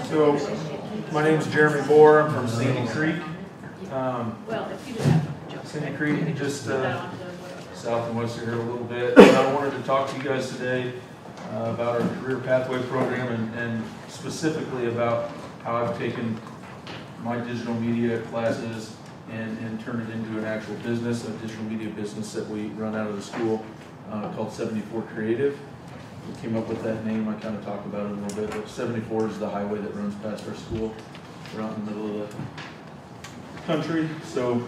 So, my name is Jeremy Bohr. I'm from Sandy Creek. Sandy Creek, just south and west of here a little bit. And I wanted to talk to you guys today about our career pathway program and specifically about how I've taken my digital media classes and turned it into an actual business, a digital media business that we run out of the school called 74 Creative. We came up with that name. I kind of talk about it a little bit, but 74 is the highway that runs past our school. We're out in the middle of the country, so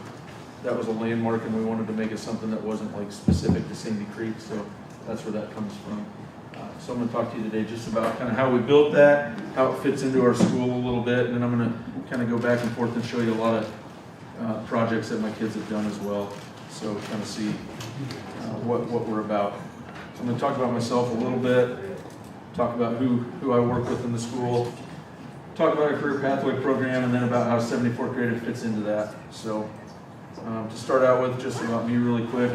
that was a landmark, and we wanted to make it something that wasn't like specific to Sandy Creek, so that's where that comes from. So I'm going to talk to you today just about kind of how we built that, how it fits into our school a little bit, and then I'm going to kind of go back and forth and show you a lot of projects that my kids have done as well, so kind of see what we're about. So I'm going to talk about myself a little bit, talk about who I work with in the school, talk about our career pathway program, and then about how 74 Creative fits into that. So to start out with, just about me really quick,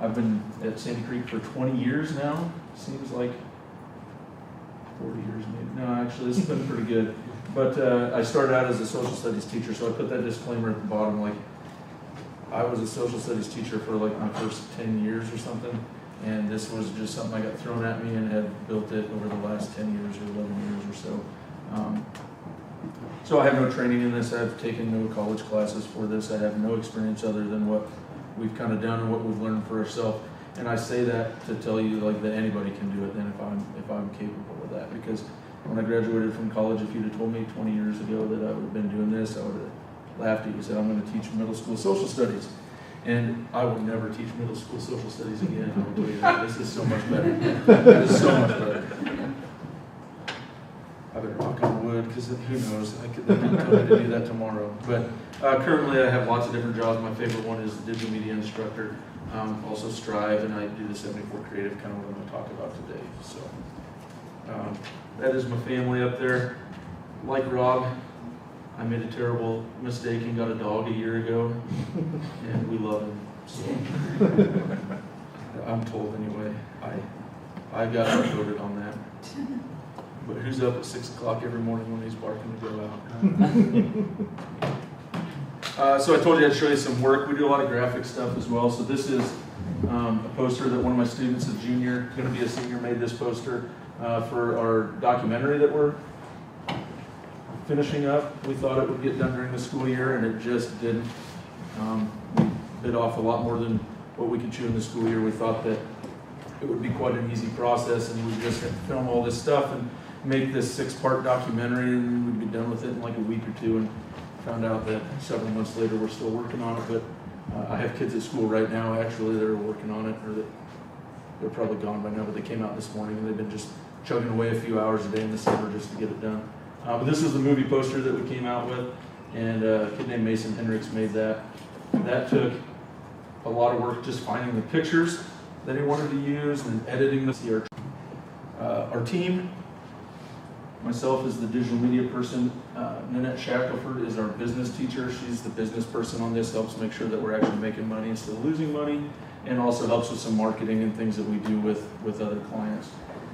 I've been at Sandy Creek for 20 years now. Seems like 40 years maybe. No, actually, this has been pretty good. But I started out as a social studies teacher, so I put that disclaimer at the bottom, like I was a social studies teacher for like my first 10 years or something, and this was just something I got thrown at me and had built it over the last 10 years or 11 years or so. So I have no training in this. I've taken no college classes for this. I have no experience other than what we've kind of done and what we've learned for ourselves. And I say that to tell you like that anybody can do it then if I'm capable of that. Because when I graduated from college, if you'd have told me 20 years ago that I would have been doing this, I would have laughed at you and said, I'm going to teach middle school social studies. And I will never teach middle school social studies again. I will tell you that. This is so much better. It is so much better. I better knock on wood, because who knows, they might tell me to do that tomorrow. But currently I have lots of different jobs. My favorite one is the digital media instructor, also Strive, and I do the 74 Creative, kind of what I'm going to talk about today. So that is my family up there. Like Rob, I made a terrible mistake and got a dog a year ago, and we love him. So I'm told anyway. I got outvoted on that. But who's up at 6 o'clock every morning when he's barking to go out? So I told you I'd show you some work. We do a lot of graphic stuff as well. So this is a poster that one of my students, a junior, going to be a senior, made this poster for our documentary that we're finishing up. We thought it would get done during the school year, and it just didn't. We bit off a lot more than what we could chew in the school year. We thought that it would be quite an easy process, and we just had to film all this stuff and make this 6-part documentary, and we'd be done with it in like a week or two, and found out that several months later we're still working on it. But I have kids at school right now actually that are working on it, or that they're probably gone by now, but they came out this morning and they've been just chugging away a few hours a day in the summer just to get it done. But this is the movie poster that we came out with, and a kid named Mason Hendricks made that. That took a lot of work, just finding the pictures that he wanted to use and editing this. Our team, myself is the digital media person. Nanette Shackelford is our business teacher. She's the business person on this, helps make sure that we're actually making money instead of losing money, and also helps with some marketing and things that we do with other clients.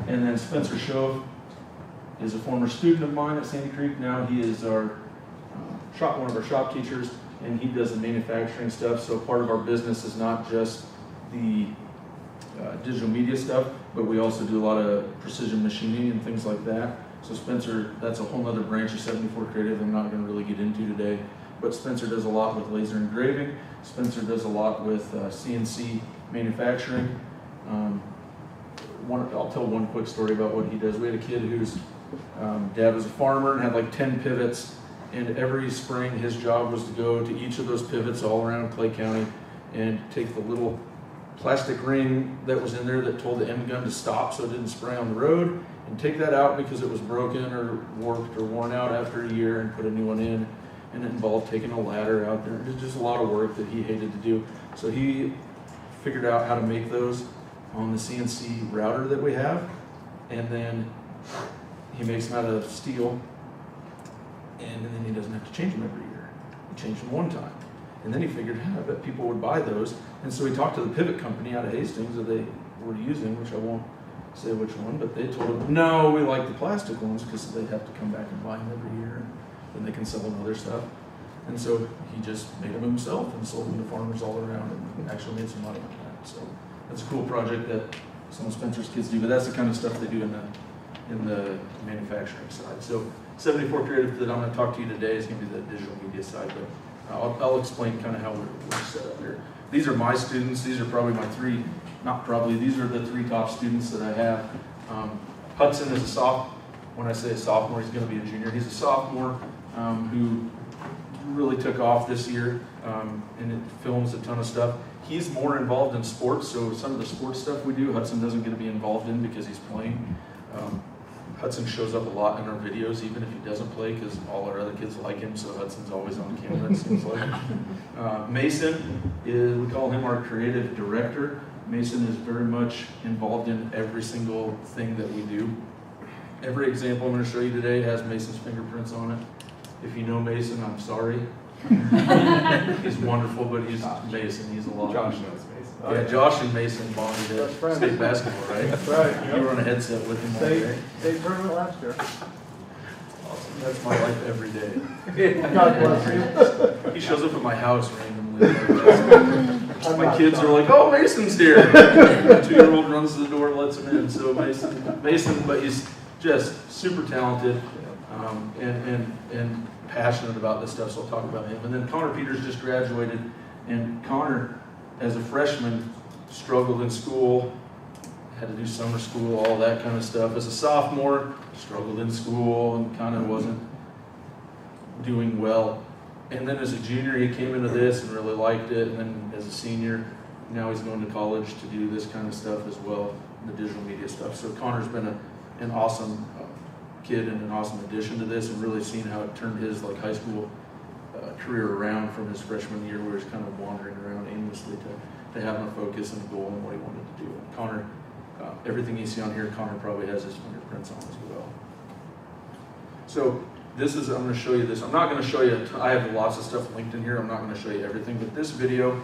And then Spencer Shove is a former student of mine at Sandy Creek. Now he is our one of our shop teachers, and he does the manufacturing stuff. So part of our business is not just the digital media stuff, but we also do a lot of precision machining and things like that. So Spencer, that's a whole other branch of 74 Creative I'm not going to really get into today, but Spencer does a lot with laser engraving. Spencer does a lot with CNC manufacturing. I'll tell one quick story about what he does. We had a kid whose dad was a farmer and had like 10 pivots, and every spring his job was to go to each of those pivots all around Clay County and take the little plastic ring that was in there that told the end gun to stop so it didn't spray on the road, and take that out because it was broken or warped or worn out after a year, and put a new one in. And it involved taking a ladder out there. It was just a lot of work that he hated to do. So he figured out how to make those on the CNC router that we have, and then he makes them out of steel, and then he doesn't have to change them every year. He changed them one time. And then he figured, I bet people would buy those. And so he talked to the pivot company out of Hastings that they were using, which I won't say which one, but they told him, no, we like the plastic ones because they have to come back and buy them every year, and then they can sell them other stuff. And so he just made them himself and sold them to farmers all around and actually made some money on that. So that's a cool project that some of Spencer's kids do, but that's the kind of stuff they do in the manufacturing side. So 74 Creative that I'm going to talk to you today is going to be the digital media side, but I'll explain kind of how we're set up here. These are my students. These are probably my three, not probably, these are the three top students that I have. Hudson is a sophomore. When I say a sophomore, he's going to be a junior. He's a sophomore who really took off this year and it films a ton of stuff. He's more involved in sports, so some of the sports stuff we do, Hudson doesn't get to be involved in because he's playing. Hudson shows up a lot in our videos, even if he doesn't play, because all our other kids like him, so Hudson's always on camera, it seems like. Mason is, we call him our creative director. Mason is very much involved in every single thing that we do. Every example I'm going to show you today has Mason's fingerprints on it. If you know Mason, I'm sorry. He's wonderful, but he's Mason. He's a lot. Josh knows Mason. Oh, yeah, Josh and Mason bonded at state basketball, right? That's right. You were on a headset with him all day. State tournament last year. Awesome. That's my life every day. God bless you. He shows up at my house randomly. My kids are like, "Oh, Mason's here." The 2-year-old runs to the door, lets him in. So Mason, but he's just super talented and passionate about this stuff. So I'll talk about him. And then Connor Peters just graduated, and Connor, as a freshman, struggled in school, had to do summer school, all that kind of stuff. As a sophomore, struggled in school and kind of wasn't doing well. And then as a junior, he came into this and really liked it. And then as a senior, now he's going to college to do this kind of stuff as well, the digital media stuff. So Connor's been an awesome kid and an awesome addition to this, and really seen how it turned his high school career around from his freshman year, where he's kind of wandering around aimlessly to having a focus and a goal and what he wanted to do. And Connor, everything you see on here, Connor probably has his fingerprints on as well. So this is, I'm going to show you this. I'm not going to show you, I have lots of stuff linked in here. I'm not going to show you everything, but this video,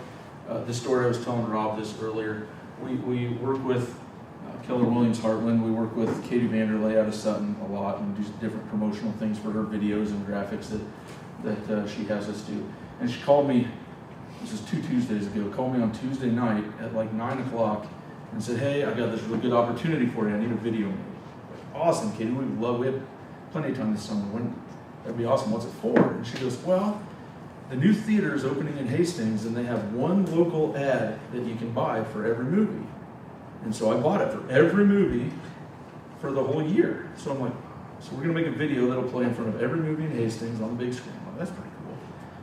this story I was telling Rob this earlier, we work with Keller Williams Heartland. We work with Katie Vanderlei out of Sutton a lot and do different promotional things for her videos and graphics that she has us do. And she called me, this is 2 Tuesdays ago, called me on Tuesday night at 9 o'clock and said, "Hey, I got this really good opportunity for you. I need a video made." "Awesome, Katie, we have plenty of time this summer. That'd be awesome. What's it for?" And she goes, "Well, the new theater is opening in Hastings and they have one local ad that you can buy for every movie." And so I bought it for every movie for the whole year. So I'm like, so we're going to make a video that'll play in front of every movie in Hastings on the big screen. I'm like, that's pretty cool.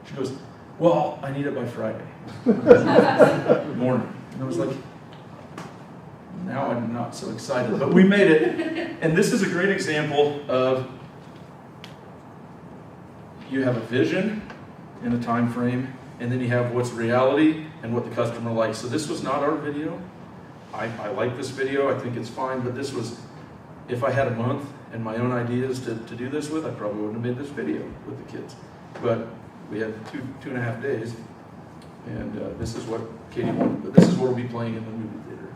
She goes, "Well, I need it by Friday." Good morning. And I was like, now I'm not so excited. But we made it. And this is a great example of you have a vision in a time frame, and then you have what's reality and what the customer likes. So this was not our video. I like this video, I think it's fine, but this was, if I had a month and my own ideas to do this with, I probably wouldn't have made this video with the kids. But we had two and a half days, and this is what Katie wanted, but this is what will be playing in the movie theater.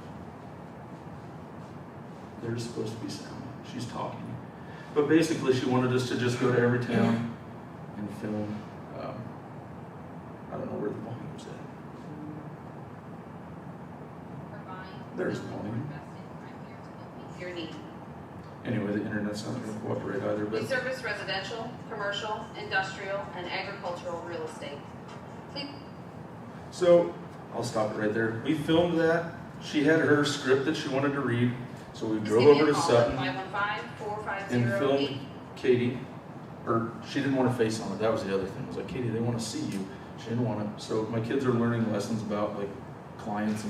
There's supposed to be sound, she's talking. But basically she wanted us to just go to every town and film, I don't know where the volume was at. There's the volume. Anyway, the internet's not going to cooperate either. But we service residential, commercial, industrial, and agricultural real estate. Please. So I'll stop it right there. We filmed that. She had her script that she wanted to read, so we drove over to Sutton and filmed Katie. Or she didn't want her face on it. That was the other thing. It was like, "Katie, they want to see you." She didn't want to. So my kids are learning lessons about clients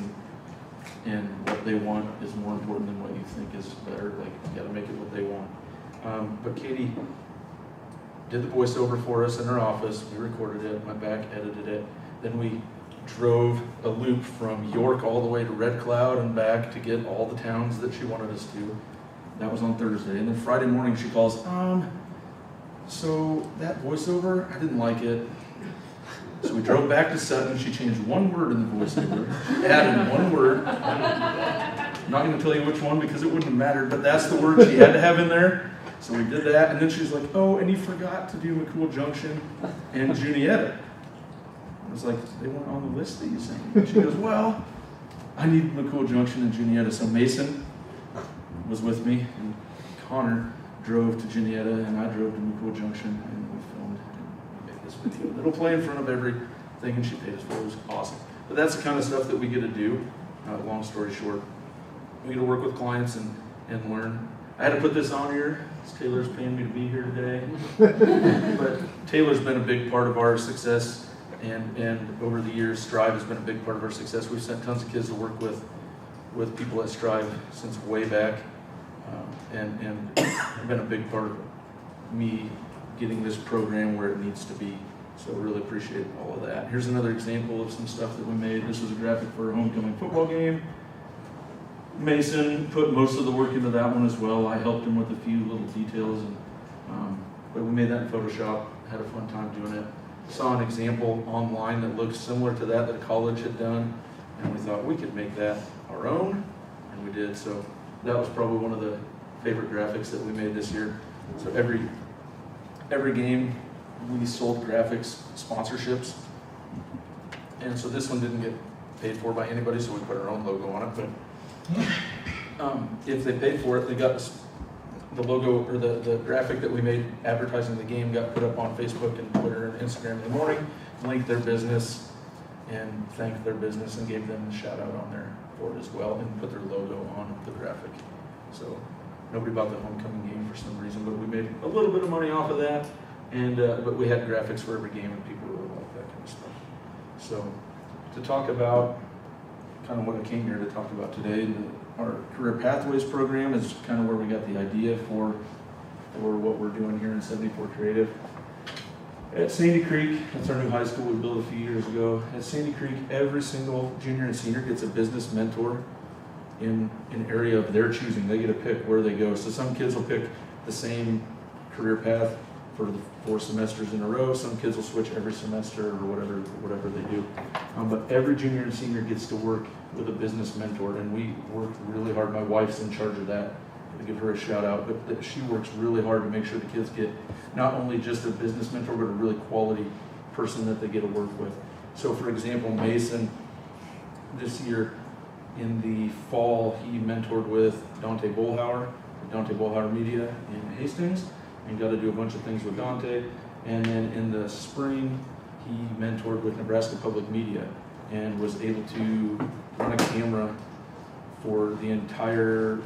and what they want is more important than what you think is better. You got to make it what they want. But Katie did the voiceover for us in her office. We recorded it, went back, edited it. Then we drove a loop from York all the way to Red Cloud and back to get all the towns that she wanted us to. That was on Thursday. And then Friday morning she calls, so that voiceover, I didn't like it. So we drove back to Sutton. She changed one word in the voiceover. She added one word. I'm not going to tell you which one because it wouldn't have mattered, but that's the word she had to have in there. So we did that, and then she's like, oh, and you forgot to do McCool Junction and Juniata. I was like, they weren't on the list that you sent me. She goes, well, I need McCool Junction and Juniata. So Mason was with me, and Connor drove to Juniata, and I drove to McCool Junction, and we filmed and made this video. It'll play in front of everything, and she paid us for it. It was awesome. But that's the kind of stuff that we get to do. Long story short, we get to work with clients and learn. I had to put this on here. Taylor's paying me to be here today. But Taylor's been a big part of our success, and over the years, Strive has been a big part of our success. We've sent tons of kids to work with people at Strive since way back, and been a big part of me getting this program where it needs to be. So really appreciate all of that. Here's another example of some stuff that we made. This was a graphic for a homecoming football game. Mason put most of the work into that one as well. I helped him with a few little details, but we made that in Photoshop. Had a fun time doing it. Saw an example online that looked similar to that a college had done, and we thought we could make that our own, and we did. So that was probably one of the favorite graphics that we made this year. So every game we sold graphics sponsorships, and so this one didn't get paid for by anybody, so we put our own logo on it. But if they paid for it, they got the logo or the graphic that we made advertising the game got put up on Facebook and Twitter and Instagram in the morning, linked their business and thanked their business and gave them a shout out on there for it as well, and put their logo on the graphic. So nobody bought the homecoming game for some reason, but we made a little bit of money off of that, and but we had graphics for every game, and people really liked that kind of stuff. So to talk about kind of what I came here to talk about today, our Career Pathways program is kind of where we got the idea for what we're doing here in 74 Creative. At Sandy Creek, that's our new high school we built a few years ago. At Sandy Creek, every single junior and senior gets a business mentor in an area of their choosing. They get to pick where they go. So some kids will pick the same career path for the 4 semesters in a row. Some kids will switch every semester or whatever they do. But every junior and senior gets to work with a business mentor, and we work really hard. My wife's in charge of that. I give her a shout out, but she works really hard to make sure the kids get not only just a business mentor, but a really quality person that they get to work with. So for example, Mason, this year in the fall, he mentored with Dante Bullhauer Media in Hastings, and got to do a bunch of things with Dante. And then in the spring, he mentored with Nebraska Public Media and was able to run a camera for the entire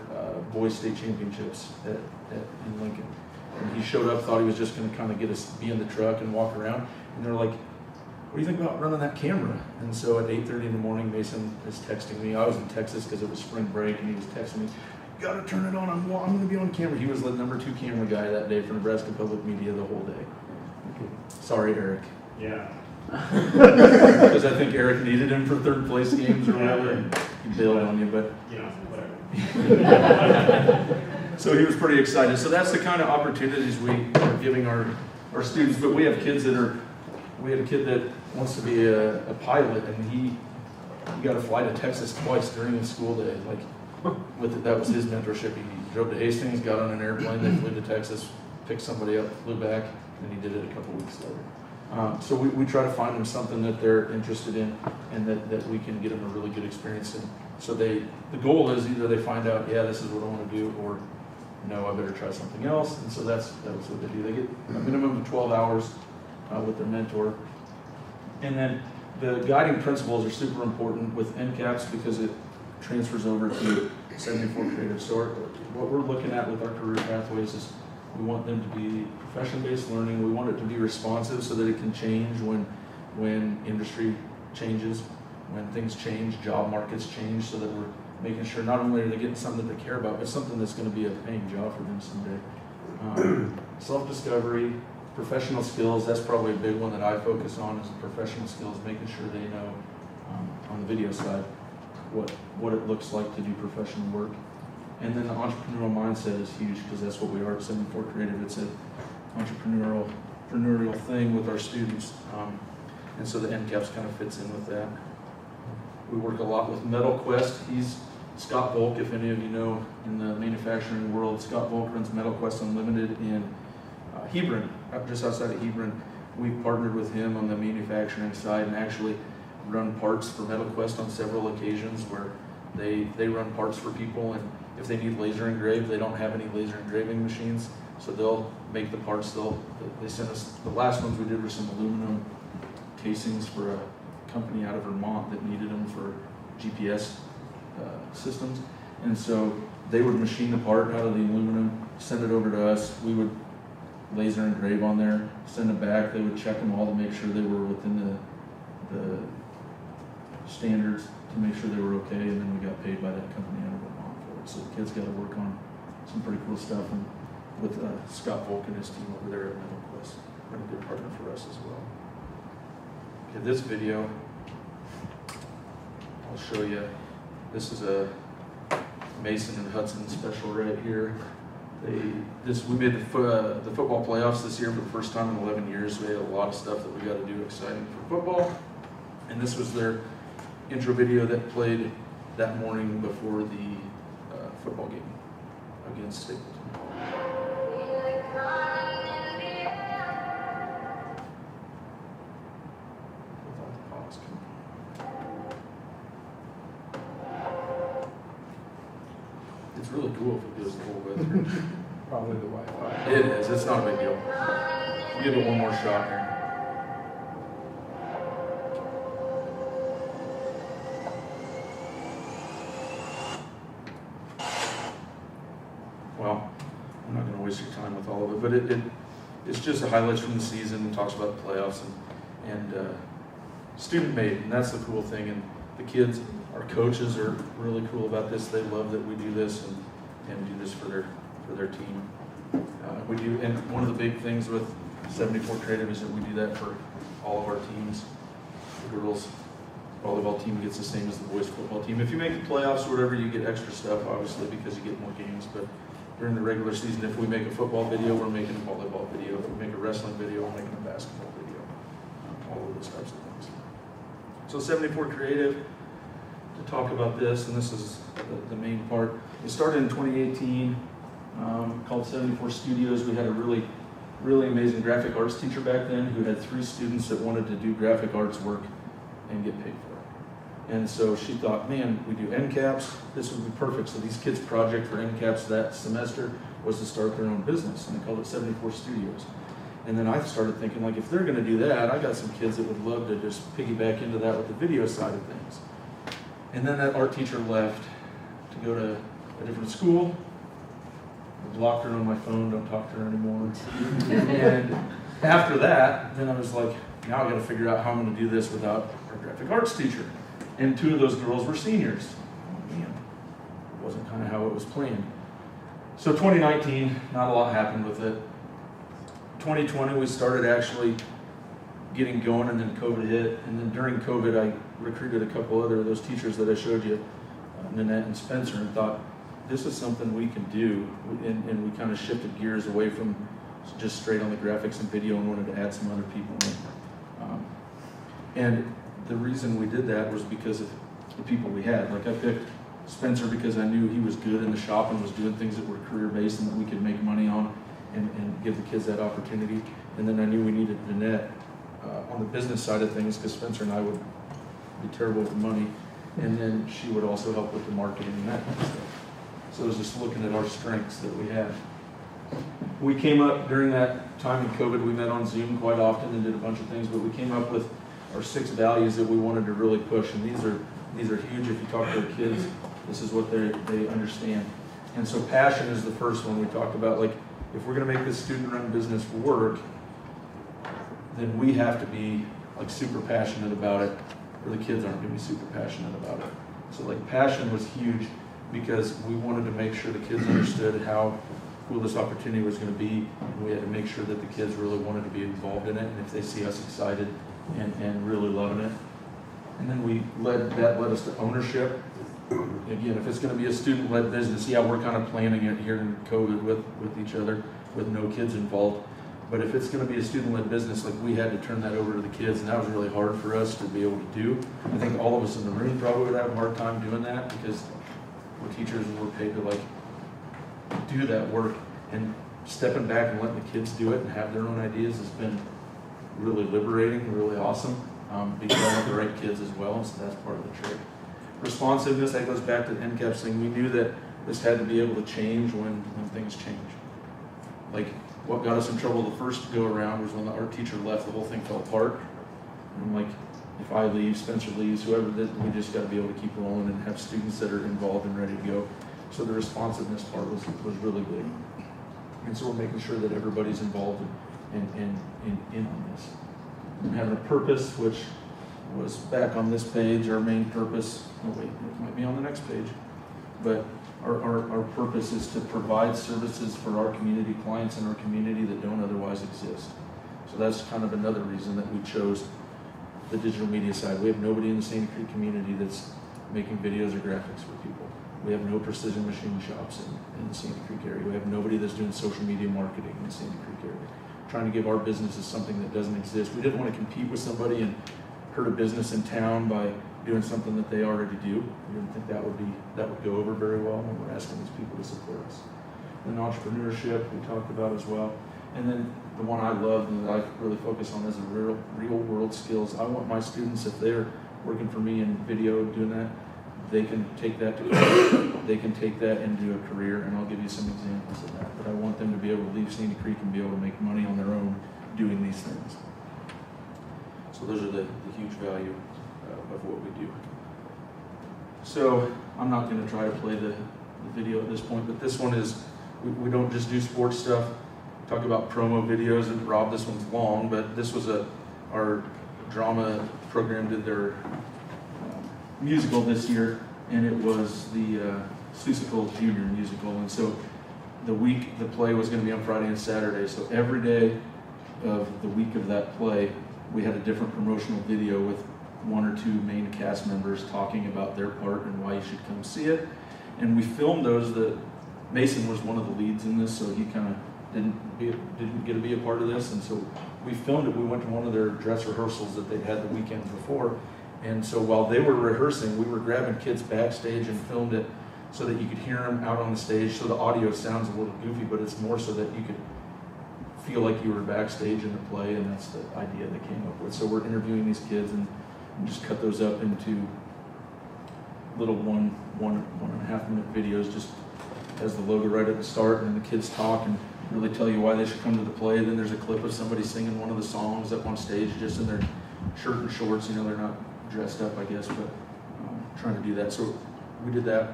boys state championships in Lincoln. And he showed up, thought he was just going to kind of get us be in the truck and walk around. And they're like, what do you think about running that camera? And so at 8:30 in the morning, Mason is texting me. I was in Texas because it was spring break, and he was texting me, you got to turn it on. I'm going to be on camera. He was the #2 camera guy that day for Nebraska Public Media the whole day. Okay. Sorry, Eric. Yeah. Because I think Eric needed him for 3rd place games or whatever, and he bailed on you, but Yeah, whatever. so he was pretty excited. So that's the kind of opportunities we are giving our students. But we have kids we had a kid that wants to be a pilot, and he got to fly to Texas twice during his school day. That was his mentorship. He drove to Hastings, got on an airplane, then flew to Texas, picked somebody up, flew back, and he did it a couple weeks later. So we try to find them something that they're interested in, and that we can get them a really good experience in. So the goal is either they find out, yeah, this is what I want to do, or no, I better try something else. And so that was what they do. They get a minimum of 12 hours with their mentor. And then the guiding principles are super important with NCAPS because it transfers over to 74 Creative. So what we're looking at with our career pathways is we want them to be profession-based learning. We want it to be responsive so that it can change when industry changes, when things change, job markets change, so that we're making sure not only are they getting something that they care about, but something that's going to be a paying job for them someday. Self-discovery, professional skills, that's probably a big one that I focus on, is professional skills, making sure they know on the video side what it looks like to do professional work. And then the entrepreneurial mindset is huge, because that's what we are at 74 Creative. It's an entrepreneurial thing with our students. And so the NCAPS kind of fits in with that. We work a lot with Metal Quest. He's Scott Volk, if any of you know in the manufacturing world, Scott Volk runs Metal Quest Unlimited in Hebron, just outside of Hebron. We've partnered with him on the manufacturing side and actually run parts for Metal Quest on several occasions where they run parts for people, and if they need laser engraved, they don't have any laser engraving machines, so they'll make the parts. They sent us, the last ones we did were some aluminum casings for a company out of Vermont that needed them for GPS systems, and so they would machine the part out of the aluminum, send it over to us. We would laser engrave on there, send it back. They would check them all to make sure they were within the standards, to make sure they were okay, and then we got paid by that company out of Vermont for it. So the kids got to work on some pretty cool stuff, and with Scott Volk and his team over there at Metal Quest, been a good partner for us as well. Okay, this video, I'll show you. This is a Mason and Hudson special right here. We made the football playoffs this year for the first time in 11 years. We had a lot of stuff that we got to do exciting for football, and this was their intro video that played that morning before the football game against Stapleton. It's really cool if it goes the whole way through. Probably the Wi-Fi. It is. It's not a big deal. We'll give it one more shot here. Well, I'm not going to waste your time with all of it, but it's just the highlights from the season and talks about the playoffs and student made, and that's the cool thing. And the kids, our coaches are really cool about this. They love that we do this and do this for their team. We do, and one of the big things with 74 Creative is that we do that for all of our teams. The girls volleyball team gets the same as the boys football team. If you make the playoffs or whatever, you get extra stuff, obviously, because you get more games. But during the regular season, if we make a football video, we're making a volleyball video. If we make a wrestling video, we're making a basketball video. All of those types of things. So 74 Creative, to talk about this, and this is the main part. It started in 2018, called 74 Studios. We had a really, really amazing graphic arts teacher back then who had 3 students that wanted to do graphic arts work and get paid for it. And so she thought, man, we do end caps, this would be perfect. So these kids' project for end caps that semester was to start their own business, and they called it 74 Studios. And then I started thinking, like, if they're gonna do that, I got some kids that would love to just piggyback into that with the video side of things. And then that art teacher left to go to a different school. I blocked her on my phone, don't talk to her anymore. And after that, then I was like, now I gotta figure out how I'm gonna do this without our graphic arts teacher. And 2 of those girls were seniors. Oh man, it wasn't kind of how it was planned. So 2019, not a lot happened with it. 2020, we started actually getting going, and then COVID hit. And then during COVID, I recruited a couple other of those teachers that I showed you, Nanette and Spencer, and thought, this is something we can do. And we kind of shifted gears away from just straight on the graphics and video and wanted to add some other people in. And the reason we did that was because of the people we had. Like, I picked Spencer because I knew he was good in the shop and was doing things that were career-based and that we could make money on and give the kids that opportunity. And then I knew we needed Nanette on the business side of things, because Spencer and I would be terrible with money. And then she would also help with the marketing and that kind of stuff. So it was just looking at our strengths that we had. We came up during that time in COVID, we met on Zoom quite often and did a bunch of things, but we came up with our 6 values that we wanted to really push. And these are huge. If you talk to our kids, this is what they understand. And so passion is the first one we talked about. Like, if we're gonna make this student-run business work, then we have to be like super passionate about it, or the kids aren't gonna be super passionate about it. So like, passion was huge because we wanted to make sure the kids understood how cool this opportunity was gonna be, and we had to make sure that the kids really wanted to be involved in it, and if they see us excited and really loving it. And then that led us to ownership. Again, if it's gonna be a student-led business, yeah, we're kind of planning it here in COVID with each other, with no kids involved. But if it's gonna be a student-led business, like, we had to turn that over to the kids, and that was really hard for us to be able to do. I think all of us in the room probably would have a hard time doing that, because we're teachers and we're paid to like do that work, and stepping back and letting the kids do it and have their own ideas has been really liberating, really awesome, because I have the right kids as well, and so that's part of the trick. Responsiveness, that goes back to the NCAPS thing. We knew that this had to be able to change when things change. Like, what got us in trouble the first go around was when the art teacher left, the whole thing fell apart. And like, if I leave, Spencer leaves, whoever did, we just got to be able to keep rolling and have students that are involved and ready to go. So the responsiveness part was really big. And so we're making sure that everybody's involved in on this. And having a purpose, which was back on this page, our main purpose, oh wait, it might be on the next page, but our purpose is to provide services for our community clients in our community that don't otherwise exist. So that's kind of another reason that we chose the digital media side. We have nobody in the Sandy Creek community that's making videos or graphics for people. We have no precision machine shops in the Sandy Creek area. We have nobody that's doing social media marketing in the Sandy Creek area. Trying to give our businesses something that doesn't exist. We didn't want to compete with somebody and hurt a business in town by doing something that they already do. We didn't think that would go over very well when we're asking these people to support us. And entrepreneurship we talked about as well. And then the one I love and that I really focus on is the real world skills. I want my students, if they're working for me in video doing that, they can take that into a career, and I'll give you some examples of that. But I want them to be able to leave Sandy Creek and be able to make money on their own doing these things. So those are the huge value of what we do. So I'm not going to try to play the video at this point, but this one is, we don't just do sports stuff. Talk about promo videos, and Rob, this one's long, but this was our drama program did their musical this year, and it was the Seussical Junior musical, and so the play was going to be on Friday and Saturday, so every day of the week of that play, we had a different promotional video with one or two main cast members talking about their part and why you should come see it, and we filmed those. Mason was one of the leads in this, so he kind of didn't get to be a part of this, and so we filmed it. We went to one of their dress rehearsals that they'd had the weekend before, and so while they were rehearsing, we were grabbing kids backstage and filmed it so that you could hear them out on the stage. So the audio sounds a little goofy, but it's more so that you could feel like you were backstage in the play, and that's the idea they came up with. So we're interviewing these kids and just cut those up into little one and a half minute videos, just as the logo right at the start, and the kids talk and really tell you why they should come to the play. Then there's a clip of somebody singing one of the songs up on stage just in their shirt and shorts. They're not dressed up, I guess, but trying to do that. So we did that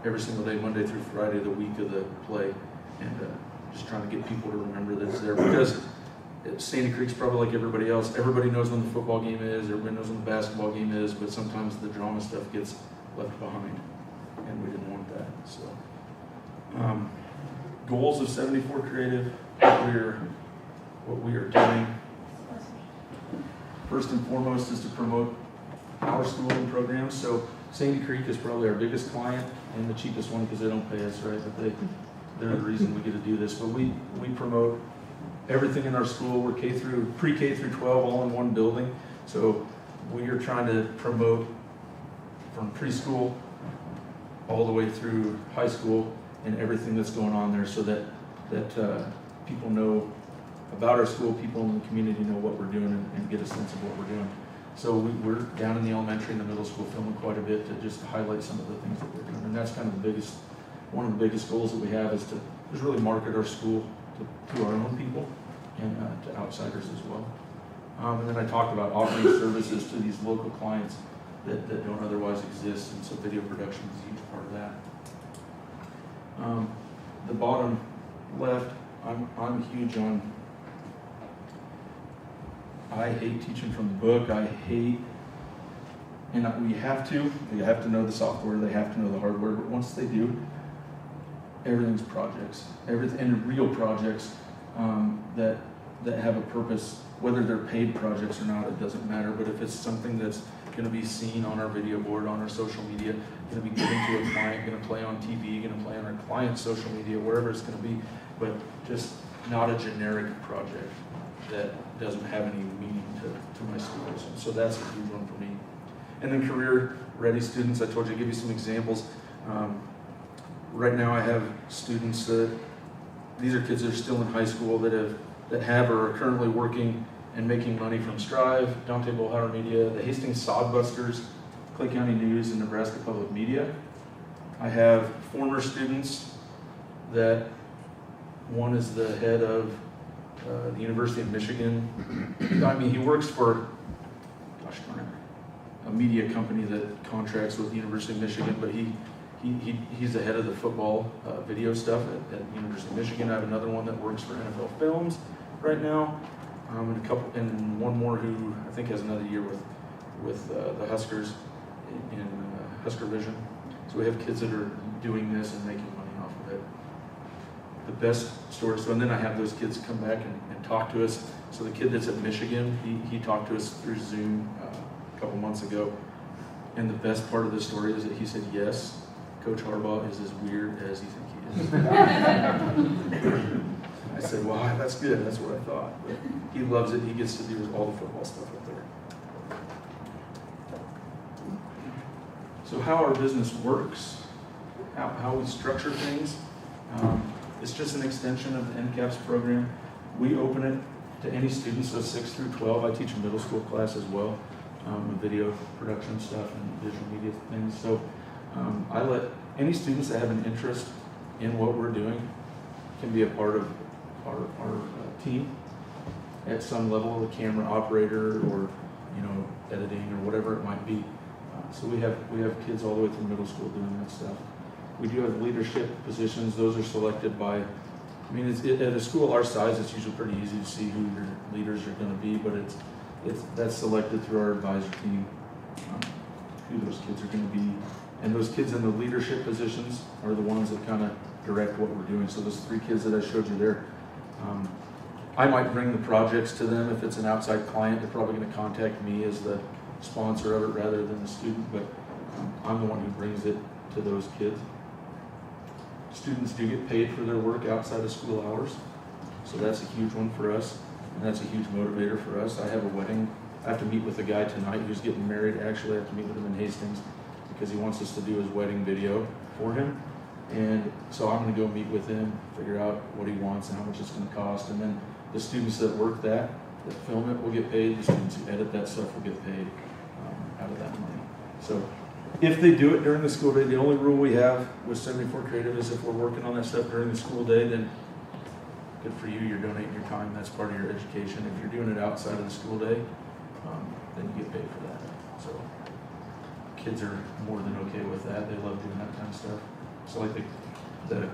every single day, Monday through Friday, the week of the play, and just trying to get people to remember that it's there, because Sandy Creek's probably like everybody else. Everybody knows when the football game is, everybody knows when the basketball game is, but sometimes the drama stuff gets left behind, and we didn't want that. So goals of 74 Creative, what we are doing. First and foremost is to promote our school and programs. So Sandy Creek is probably our biggest client and the cheapest one, because they don't pay us, right? But they're the reason we get to do this. But we promote everything in our school. We're pre-K through 12 all in one building. So we are trying to promote from preschool all the way through high school and everything that's going on there, so that people know about our school, people in the community know what we're doing and get a sense of what we're doing. So we're down in the elementary and the middle school filming quite a bit to just highlight some of the things that we're doing. And that's kind of one of the biggest goals that we have, is to just really market our school to our own people and to outsiders as well. And then I talked about offering services to these local clients that don't otherwise exist, and so video production is a huge part of that. The bottom left, I'm huge on, I hate teaching from the book. You have to know the software, they have to know the hardware, but once they do, everything's projects, and real projects that have a purpose. Whether they're paid projects or not, it doesn't matter, but if it's something that's going to be seen on our video board, on our social media, going to be given to a client, going to play on TV, going to play on our client's social media, wherever it's going to be, but just not a generic project that doesn't have any meaning to my students. And so that's a huge one for me. And then career ready students, I told you, I'd give you some examples. Right now I have students these are kids that are still in high school that have or are currently working and making money from Strive, Dante Bullhauer Media, the Hastings Sodbusters, Clay County News, and Nebraska Public Media. I have former students that one is the head of the University of Michigan. I mean, he works for, gosh darn it, a media company that contracts with the University of Michigan, but he's the head of the football video stuff at the University of Michigan. I have another one that works for NFL Films right now, and one more who I think has another year with the Huskers in Husker Vision. So we have kids that are doing this and making money off of it. The best story, and then I have those kids come back and talk to us. So the kid that's at Michigan, he talked to us through Zoom a couple months ago. And the best part of the story is that he said, yes, Coach Harbaugh is as weird as you think he is. I said, well, that's good. That's what I thought. But he loves it. He gets to do all the football stuff up there. So how our business works, how we structure things, it's just an extension of the NCAPS program. We open it to any students, so 6 through 12. I teach a middle school class as well, with video production stuff and visual media things. So I let any students that have an interest in what we're doing can be a part of our team at some level, the camera operator or editing or whatever it might be. So we have kids all the way through middle school doing that stuff. We do have leadership positions. Those are selected by, at a school our size, it's usually pretty easy to see who your leaders are going to be, but that's selected through our advisor team, who those kids are going to be. And those kids in the leadership positions are the ones that kind of direct what we're doing. So those 3 kids that I showed you there, I might bring the projects to them. If it's an outside client, they're probably going to contact me as the sponsor of it rather than the student, but I'm the one who brings it to those kids. Students do get paid for their work outside of school hours, so that's a huge one for us, and that's a huge motivator for us. I have a wedding. I have to meet with a guy tonight who's getting married. Actually, I have to meet with him in Hastings because he wants us to do his wedding video for him, and so I'm going to go meet with him, figure out what he wants and how much it's going to cost, and then the students that work that film it will get paid. The students who edit that stuff will get paid out of that money. So if they do it during the school day, the only rule we have with 74 Creative is if we're working on that stuff during the school day, then good for you, you're donating your time, that's part of your education. If you're doing it outside of the school day, then you get paid for that. So kids are more than okay with that. They love doing that kind of stuff. So like the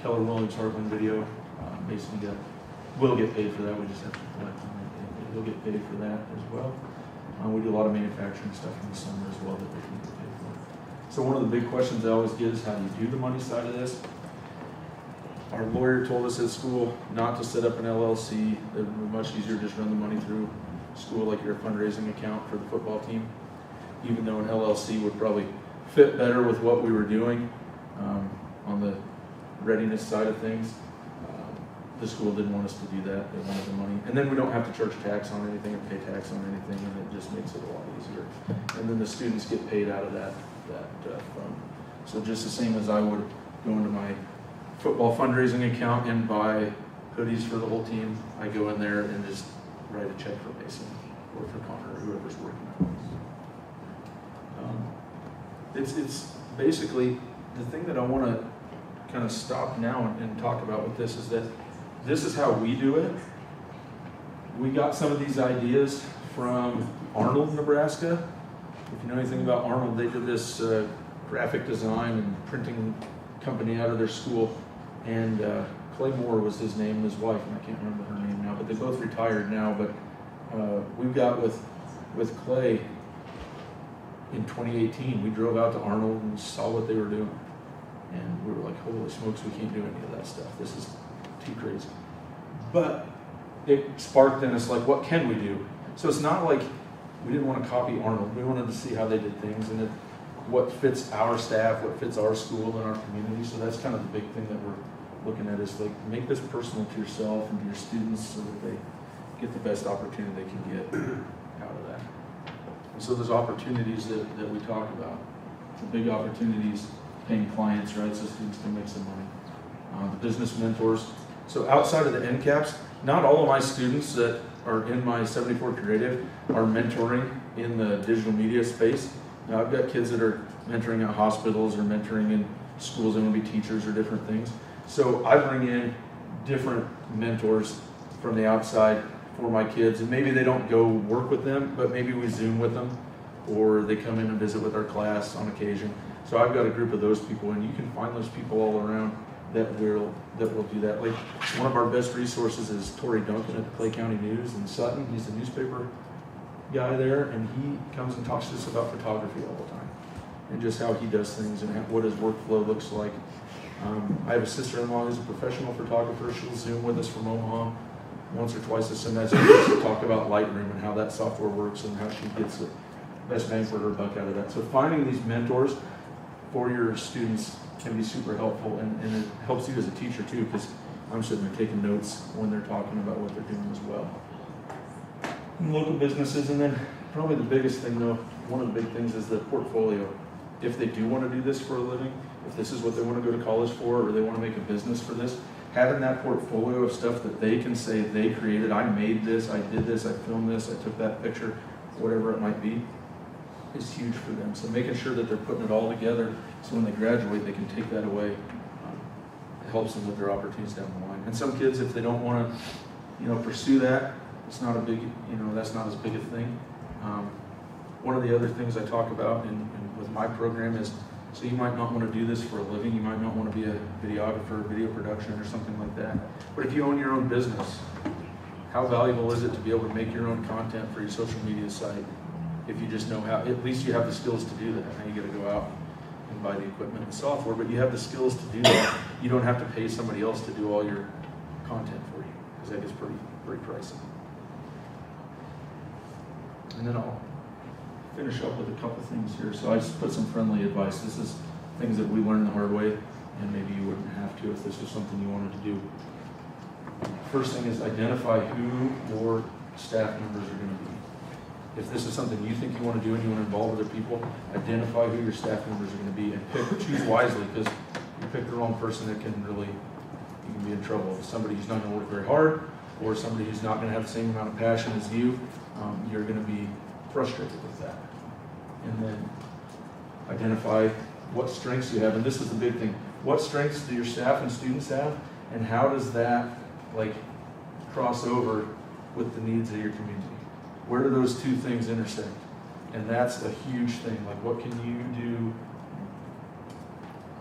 Keller Williams Heartland video, Mason will get paid for that. We just have to collect them. They'll get paid for that as well. We do a lot of manufacturing stuff in the summer as well that they can get paid for. So one of the big questions I always get is how do you do the money side of this? Our lawyer told us at school not to set up an LLC. It would be much easier to just run the money through school like your fundraising account for the football team, even though an LLC would probably fit better with what we were doing on the readiness side of things. The school didn't want us to do that. They wanted the money. And then we don't have to charge tax on anything or pay tax on anything, and it just makes it a lot easier. And then the students get paid out of that fund. So just the same as I would go into my football fundraising account and buy hoodies for the whole team, I go in there and just write a check for Mason or for Connor or whoever's working on this. It's basically the thing that I want to kind of stop now and talk about with this is that this is how we do it. We got some of these ideas from Arnold, Nebraska. If you know anything about Arnold, they did this graphic design and printing company out of their school. And Clay Moore was his name and his wife, and I can't remember her name now, but they both retired now. But we got with Clay in 2018, we drove out to Arnold and saw what they were doing. And we were like, holy smokes, we can't do any of that stuff. This is too crazy. But it sparked in us like, what can we do? So it's not like we didn't want to copy Arnold. We wanted to see how they did things and what fits our staff, what fits our school and our community. So that's kind of the big thing that we're looking at is like make this personal to yourself and to your students so that they get the best opportunity they can get out of that. And so there's opportunities that we talk about. The big opportunities paying clients, right, so students can make some money. The business mentors. So outside of the end caps, not all of my students that are in my 74 creative are mentoring in the digital media space. Now I've got kids that are mentoring at hospitals or mentoring in schools, they want to be teachers or different things. So I bring in different mentors from the outside for my kids, and maybe they don't go work with them, but maybe we Zoom with them, or they come in and visit with our class on occasion. So I've got a group of those people, and you can find those people all around that will do that. Like one of our best resources is Tori Duncan at the Clay County News in Sutton. He's the newspaper guy there, and he comes and talks to us about photography all the time, and just how he does things and what his workflow looks like. I have a sister-in-law who's a professional photographer. She'll Zoom with us from Omaha once or twice a semester to talk about Lightroom and how that software works and how she gets the best bang for her buck out of that. So finding these mentors for your students can be super helpful, and it helps you as a teacher too, because I'm sitting there taking notes when they're talking about what they're doing as well. And local businesses, and then probably the biggest thing though, one of the big things is the portfolio. If they do want to do this for a living, if this is what they want to go to college for, or they want to make a business for this, having that portfolio of stuff that they can say they created, I made this, I did this, I filmed this, I took that picture, whatever it might be, is huge for them. So making sure that they're putting it all together so when they graduate they can take that away, it helps them with their opportunities down the line. And some kids, if they don't want to pursue that, it's not a big, that's not as big a thing. One of the other things I talk about with my program is, so you might not want to do this for a living, you might not want to be a videographer, video production or something like that, but if you own your own business, how valuable is it to be able to make your own content for your social media site? If you just know how, at least you have the skills to do that. Now you got to go out and buy the equipment and software, but you have the skills to do that. You don't have to pay somebody else to do all your content for you, because that gets pretty pricey. And then I'll finish up with a couple things here. So I just put some friendly advice. This is things that we learned the hard way, and maybe you wouldn't have to if this was something you wanted to do. First thing is identify who your staff members are going to be. If this is something you think you want to do and you want to involve other people, identify who your staff members are going to be and choose wisely, because if you pick the wrong person, you can be in trouble. If somebody who's not going to work very hard, or somebody who's not going to have the same amount of passion as you, you're going to be frustrated with that. And then identify what strengths you have, and this is the big thing. What strengths do your staff and students have, and how does that cross over with the needs of your community? Where do those two things intersect? And that's a huge thing. What can you do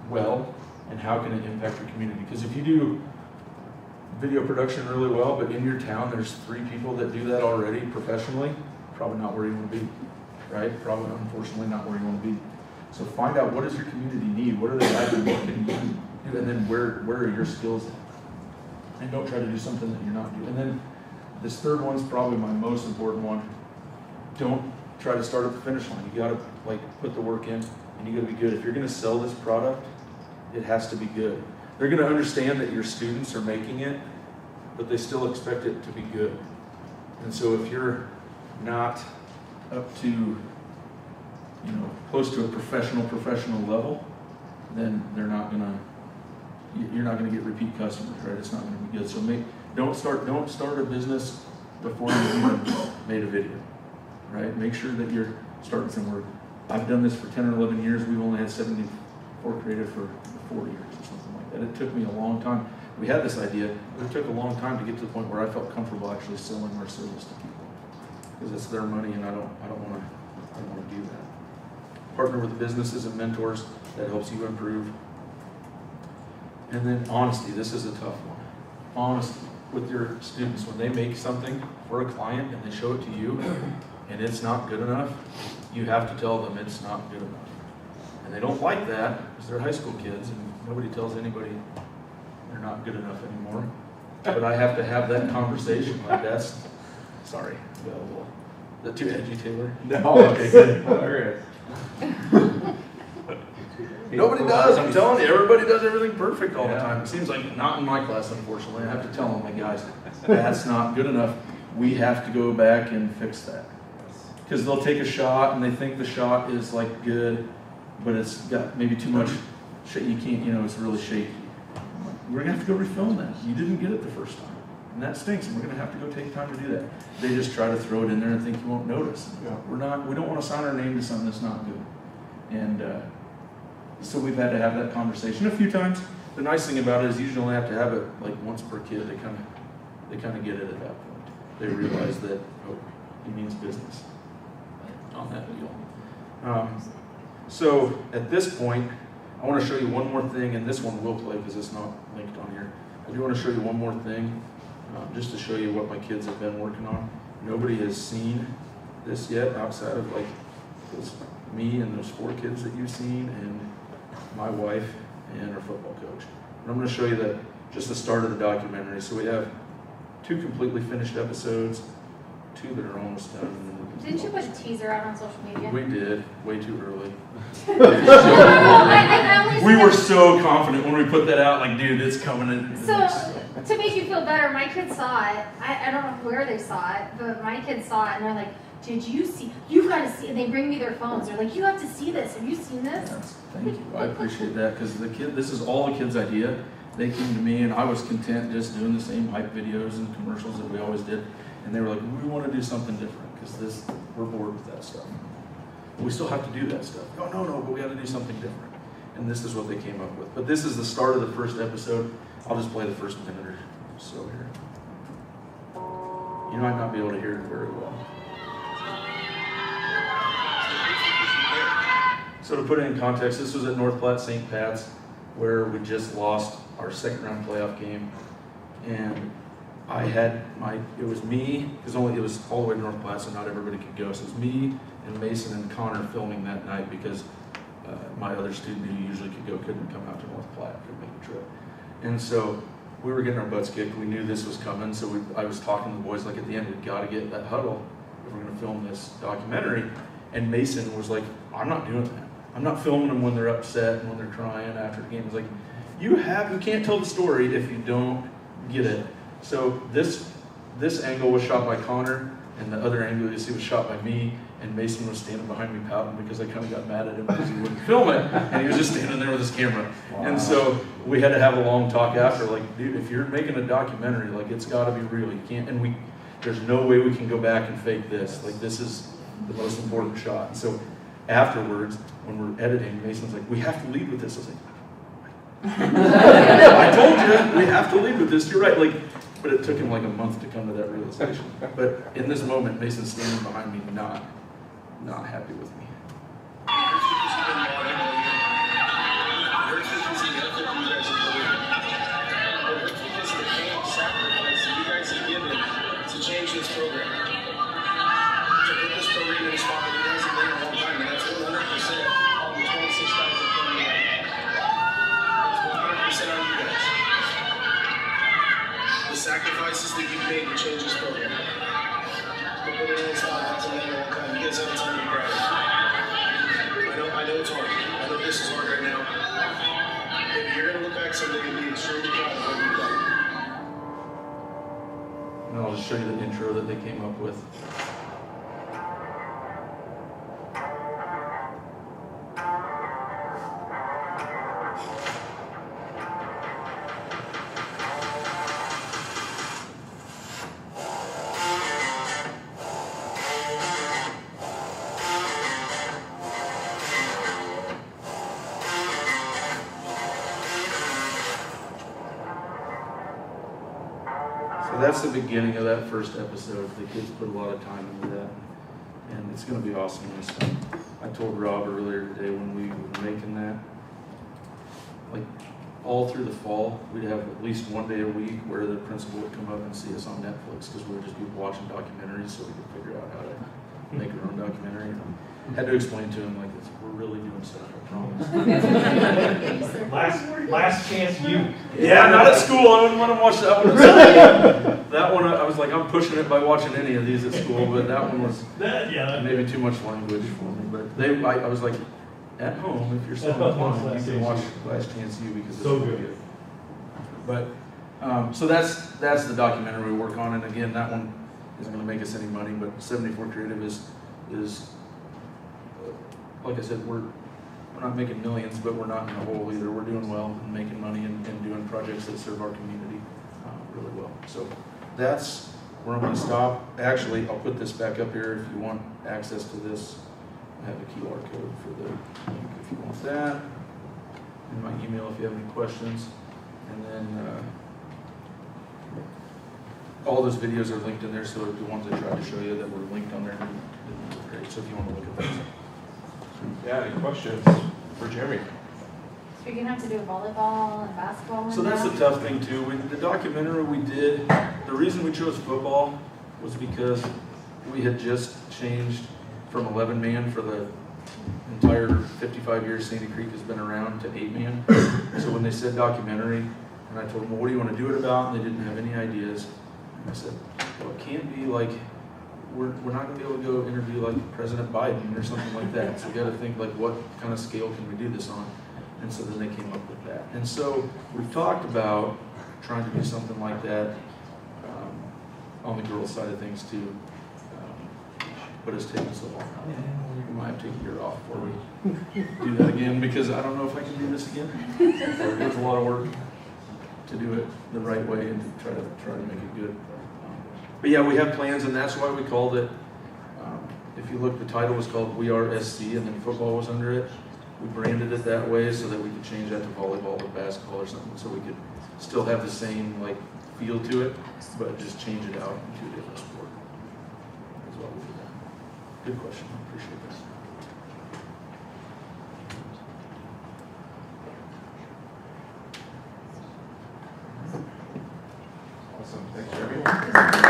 well, and how can it impact your community? Because if you do video production really well, but in your town there's 3 people that do that already professionally, probably not where you want to be, right? Probably, unfortunately, not where you want to be. So find out, what does your community need? What are they lacking? What can you do? And then where are your skills at? And don't try to do something that you're not doing. And then this third one's probably my most important one. Don't try to start at the finish line. You got to put the work in, and you got to be good. If you're going to sell this product, it has to be good. They're going to understand that your students are making it, but they still expect it to be good. And so if you're not up to, close to a professional level, then you're not going to get repeat customers, right? It's not going to be good. So don't start a business before you've even made a video, right? Make sure that you're starting somewhere. I've done this for 10 or 11 years. We've only had 74 creative for 4 years or something like that. It took me a long time. We had this idea, but it took a long time to get to the point where I felt comfortable actually selling our service to people, because it's their money, and I don't want to do that. Partner with businesses and mentors that helps you improve. And then honesty. This is a tough one. Honesty with your students. When they make something for a client and they show it to you and it's not good enough, you have to tell them it's not good enough. And they don't like that because they're high school kids, and nobody tells anybody they're not good enough anymore. But I have to have that conversation. That's, sorry, available. Is that too edgy, Taylor? No, okay, good. All right. Nobody does. I'm telling you, everybody does everything perfect all the time. It seems like not in my class, unfortunately. I have to tell them, guys, that's not good enough. We have to go back and fix that. Because they'll take a shot and they think the shot is good, but it's got maybe too much you can't, it's really shaky. We're gonna have to go refilm that. You didn't get it the first time. And that stinks, and we're gonna have to go take time to do that. They just try to throw it in there and think you won't notice. Yeah. We don't wanna sign our name to something that's not good. And so we've had to have that conversation a few times. The nice thing about it is you usually only have to have it like once per kid. They kind of get it at that point. They realize that, oh, he means business on that deal. So at this point, I want to show you one more thing, and this one will play because it's not linked on here. I do want to show you one more thing, just to show you what my kids have been working on. Nobody has seen this yet outside of like me and those 4 kids that you've seen, and my wife and our football coach. And I'm going to show you just the start of the documentary. So we have 2 completely finished episodes, 2 that are almost done. Didn't you put a teaser out on social media? We did, way too early. I We were so confident when we put that out, like, dude, it's coming in. So, to make you feel better, my kids saw it. I don't know where they saw it, but my kids saw it, and they're like, did you see? You've got to see. And they bring me their phones. They're like, you have to see this. Have you seen this? Yes, thank you. I appreciate that, because this is all the kids' idea. They came to me, and I was content just doing the same hype videos and commercials that we always did. And they were like, we want to do something different, because we're bored with that stuff. But we still have to do that stuff. Oh, no, but we got to do something different. And this is what they came up with. But this is the start of the first episode. I'll just play the first minute or so here. You might not be able to hear it very well. So to put it in context, this was at North Platte St. Pat's, where we just lost our second round playoff game. And it was me, because it was all the way to North Platte, so not everybody could go. So it was me and Mason and Connor filming that night, because my other student who usually could go couldn't come out to North Platte, couldn't make the trip. And so we were getting our butts kicked. We knew this was coming, so I was talking to the boys, like, at the end, we've got to get that huddle if we're going to film this documentary. And Mason was like, I'm not doing that. I'm not filming them when they're upset and when they're crying after the game. He's like, you can't tell the story if you don't get it. So this angle was shot by Connor, and the other angle you see was shot by me, and Mason was standing behind me pouting because I kind of got mad at him because he wouldn't film it, and he was just standing there with his camera. Wow. And so we had to have a long talk after, like, dude, if you're making a documentary, like, it's got to be real. You can't, and there's no way we can go back and fake this. Like, this is the most important shot. And so afterwards, when we're editing, Mason's like, we have to lead with this. I was like, I told you, we have to lead with this. You're right. Like, but it took him like a month to come to that realization. But in this moment, Mason's standing behind me, not happy with me. To change this program, to put this program in a spot that it hasn't been in a long time, and that's 100% on the 26 guys that come in. It's 100% on you guys. The sacrifices that you've made to change this program. To put it in a spot that hasn't been in a long time. You guys have a ton to be proud of. I know it's hard. I know this is hard right now. But you're going to look back someday and be extremely proud of what you've done. And I'll just show you the intro that they came up with. That's the beginning of that first episode. The kids put a lot of time into that, and it's going to be awesome when it's done. I told Rob earlier today when we were making that, like, all through the fall, we'd have at least one day a week where the principal would come up and see us on Netflix, because we would just be watching documentaries so we could figure out how to make our own documentary. And I had to explain to him, like, we're really doing stuff, I promise. Last chance you. Yeah, not at school. I wouldn't want to watch that one. That one, I was like, I'm pushing it by watching any of these at school, but that one was maybe too much language for me. But I was like, at home, if you're so inclined, you can watch Last Chance You, because it's so good. But so that's the documentary we work on, and again, that one isn't going to make us any money. But 74 Creative is like I said, we're not making millions, but we're not in the hole either. We're doing well and making money and doing projects that serve our community really well. So that's where I'm gonna stop. Actually, I'll put this back up here if you want access to this. I have a QR code for the link if you want that. And my email if you have any questions. And then all those videos are linked in there, so the ones I tried to show you that were linked on there didn't look great. So if you want to look at those. Yeah, any questions for Jeremy? So you're gonna have to do volleyball and basketball. So that's the tough thing too. The documentary we did, the reason we chose football was because we had just changed from 11-man for the entire 55 years Sandy Creek has been around to 8-man. So when they said documentary, and I told them, well, what do you want to do it about? And they didn't have any ideas. And I said, well, it can't be like, we're not going to be able to go interview like President Biden or something like that. So we got to think like, what kind of scale can we do this on? And so then they came up with that. And so we've talked about trying to do something like that on the girls' side of things too. But it's taken so long. We might have to take a year off before we do that again, because I don't know if I can do this again. There's a lot of work to do it the right way and to try to make it good. But yeah, we have plans, and that's why we called it. If you look, the title was called We Are SC, and then football was under it. We branded it that way so that we could change that to volleyball or basketball or something, so we could still have the same like feel to it, but just change it out into a different sport. That's why we did that. Good question. I appreciate this. Awesome. Thanks, Jeremy.